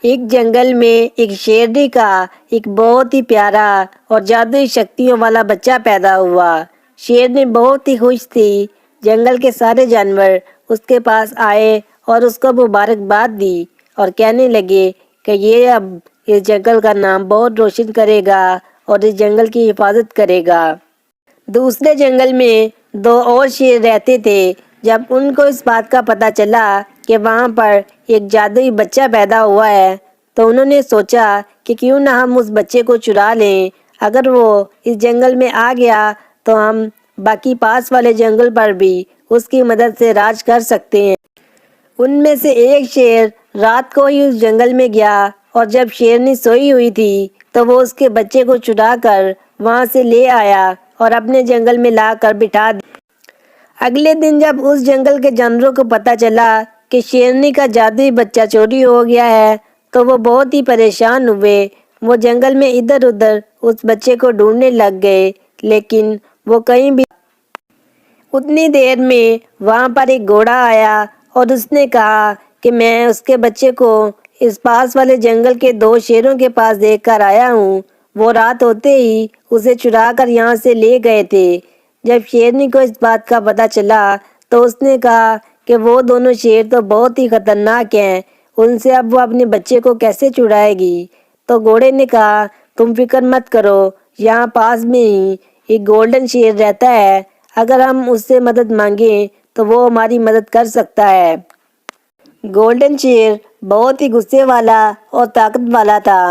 ایک جنگل میں ایک شیرنی کا ایک بہت ہی پیارا اور جادوئی شکتیوں والا بچہ پیدا ہوا۔ شیرنی بہت ہی خوش تھی۔ جنگل کے سارے جانور اس کے پاس آئے اور اس کو مبارکباد دی اور کہنے لگے کہ یہ اب اس جنگل کا نام بہت روشن کرے گا اور اس جنگل کی حفاظت کرے گا۔ دوسرے جنگل میں دو اور شیر رہتے تھے۔ جب ان کو اس بات کا پتہ چلا کہ وہاں پر ایک جادوئی بچہ پیدا ہوا ہے تو انہوں نے سوچا کہ کیوں نہ ہم اس بچے کو چرا لیں۔ اگر وہ اس جنگل میں آ گیا تو ہم باقی پاس والے جنگل پر بھی اس کی مدد سے راج کر سکتے ہیں۔ ان میں سے ایک شیر رات کو ہی اس جنگل میں گیا اور جب شیرنی سوئی ہوئی تھی تو وہ اس کے بچے کو چرا کر وہاں سے لے آیا اور اپنے جنگل میں لا کر بٹھا دیا۔ اگلے دن جب اس جنگل کے جانوروں کو پتہ چلا کہ شیرنی کا جادوئی بچہ چوری ہو گیا ہے تو وہ بہت ہی پریشان ہوئے۔ وہ جنگل میں ادھر ادھر اس بچے کو ڈھونڈنے لگ گئے لیکن وہ کہیں بھی اتنی دیر میں وہاں پر ایک گھوڑا آیا اور اس نے کہا کہ میں اس کے بچے کو اس پاس والے جنگل کے دو شیروں کے پاس دیکھ کر آیا ہوں۔ وہ رات ہوتے ہی اسے چرا کر یہاں سے لے گئے تھے۔ جب شیرنی کو اس بات کا پتہ چلا تو اس نے کہا کہ وہ دونوں شیر تو بہت ہی خطرناک ہیں، ان سے اب وہ اپنے بچے کو کیسے چھڑائے گی؟ تو گھوڑے نے کہا تم فکر مت کرو، یہاں پاس میں ہی ایک گولڈن شیر رہتا ہے، اگر ہم اس سے مدد مانگیں تو وہ ہماری مدد کر سکتا ہے۔ گولڈن شیر بہت ہی غصے والا اور طاقت والا تھا۔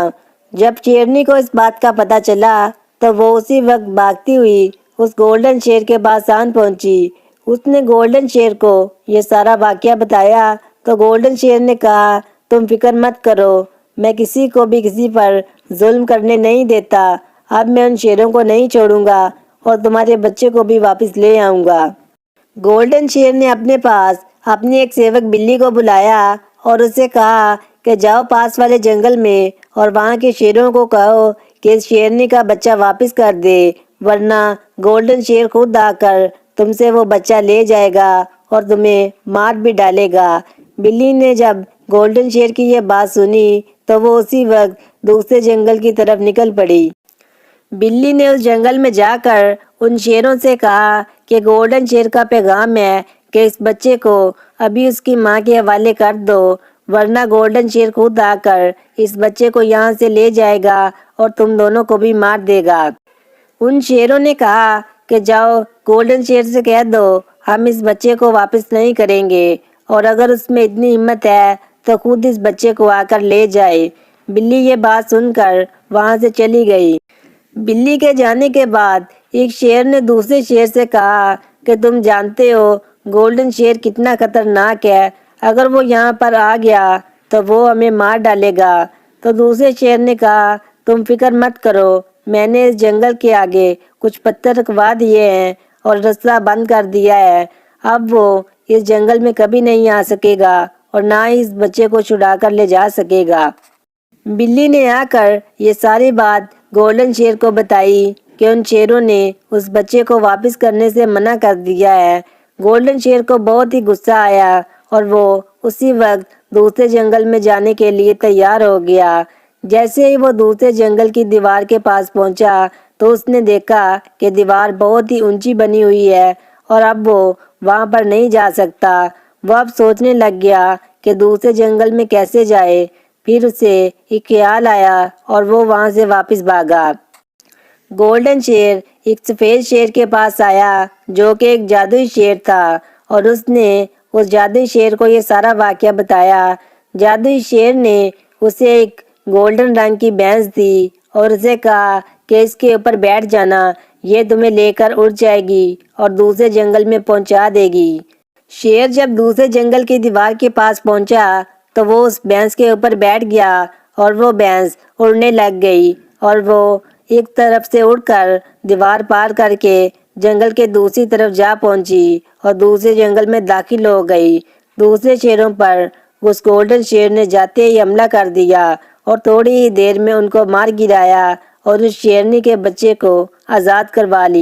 جب شیرنی کو اس بات کا پتہ چلا تو وہ اسی وقت بھاگتی ہوئی اس گولڈن شیر کے پاس آن پہنچی۔ اس نے گولڈن شیر کو یہ سارا واقعہ بتایا تو گولڈن شیر نے کہا تم فکر مت کرو، میں کسی کو بھی کسی پر ظلم کرنے نہیں دیتا، اب میں ان شیروں کو نہیں چھوڑوں گا اور تمہارے بچے کو بھی واپس لے آؤں گا۔ گولڈن شیر نے اپنے پاس اپنی ایک سیوک بلی کو بلایا اور اسے کہا کہ جاؤ پاس والے جنگل میں اور وہاں کے شیروں کو کہو کہ اس شیرنی کا بچہ واپس کر دے، ورنہ گولڈن شیر خود آ کر تم سے وہ بچہ لے جائے گا اور تمہیں مار بھی ڈالے گا۔ بلی نے جب گولڈن شیر کی یہ بات سنی تو وہ اسی وقت دوسرے جنگل کی طرف نکل پڑی۔ بلی نے اس جنگل میں جا کر ان شیروں سے کہا کہ گولڈن شیر کا پیغام ہے کہ اس بچے کو ابھی اس کی ماں کے حوالے کر دو، ورنہ گولڈن شیر خود آ کر اس بچے کو یہاں سے لے جائے گا اور تم دونوں کو بھی مار دے گا۔ ان شیروں نے کہا کہ جاؤ گولڈن شیر سے کہہ دو ہم اس بچے کو واپس نہیں کریں گے اور اگر اس میں اتنی ہمت ہے تو خود اس بچے کو آ کر لے جائے۔ بلی یہ بات سن کر وہاں سے چلی گئی۔ بلی کے جانے کے بعد ایک شیر نے دوسرے شیر سے کہا کہ تم جانتے ہو گولڈن شیر کتنا خطرناک ہے، اگر وہ یہاں پر آ گیا تو وہ ہمیں مار ڈالے گا۔ تو دوسرے شیر نے کہا تم فکر مت کرو، میں نے اس جنگل کے آگے کچھ پتھر رکھوا دیے ہیں اور راستہ بند کر دیا ہے، اب وہ اس جنگل میں کبھی نہیں آ سکے گا اور نہ ہی اس بچے کو چھڑا کر لے جا سکے گا۔ بلی نے آ کر یہ ساری بات گولڈن شیر کو بتائی کہ ان شیروں نے اس بچے کو واپس کرنے سے منع کر دیا ہے۔ گولڈن شیر کو بہت ہی غصہ آیا اور وہ اسی وقت دوسرے جنگل میں جانے کے لیے تیار ہو گیا۔ جیسے ہی وہ دوسرے جنگل کی دیوار کے پاس پہنچا تو اس نے دیکھا کہ دیوار بہت ہی اونچی بنی ہوئی ہے اور اب وہ وہاں پر نہیں جا سکتا۔ وہ اب سوچنے لگ گیا کہ دوسرے جنگل میں کیسے جائے۔ پھر اسے ایک خیال آیا اور وہ وہاں سے واپس بھاگا۔ گولڈن شیر ایک سفید شیر کے پاس آیا جو کہ ایک جادوئی شیر تھا اور اس نے اس جادوئی شیر کو یہ سارا واقعہ بتایا۔ جادوئی شیر نے اسے ایک گولڈن رنگ کی بھینس دی اور اسے کہا کہ اس کے اوپر بیٹھ جانا، یہ تمہیں لے کر اڑ جائے گی اور دوسرے جنگل میں پہنچا دے گی۔ شیر جب دوسرے جنگل کی دیوار کے پاس پہنچا تو وہ اس بھینس کے اوپر بیٹھ گیا اور وہ بھینس اڑنے لگ گئی اور وہ ایک طرف سے اڑ کر دیوار پار کر کے جنگل کے دوسری طرف جا پہنچی اور دوسرے جنگل میں داخل ہو گئی۔ دوسرے شیروں پر اس گولڈن شیر نے جاتے ہی حملہ کر دیا اور تھوڑی ہی دیر میں ان کو مار گرایا اور اس شیرنی کے بچے کو آزاد کروا لیا۔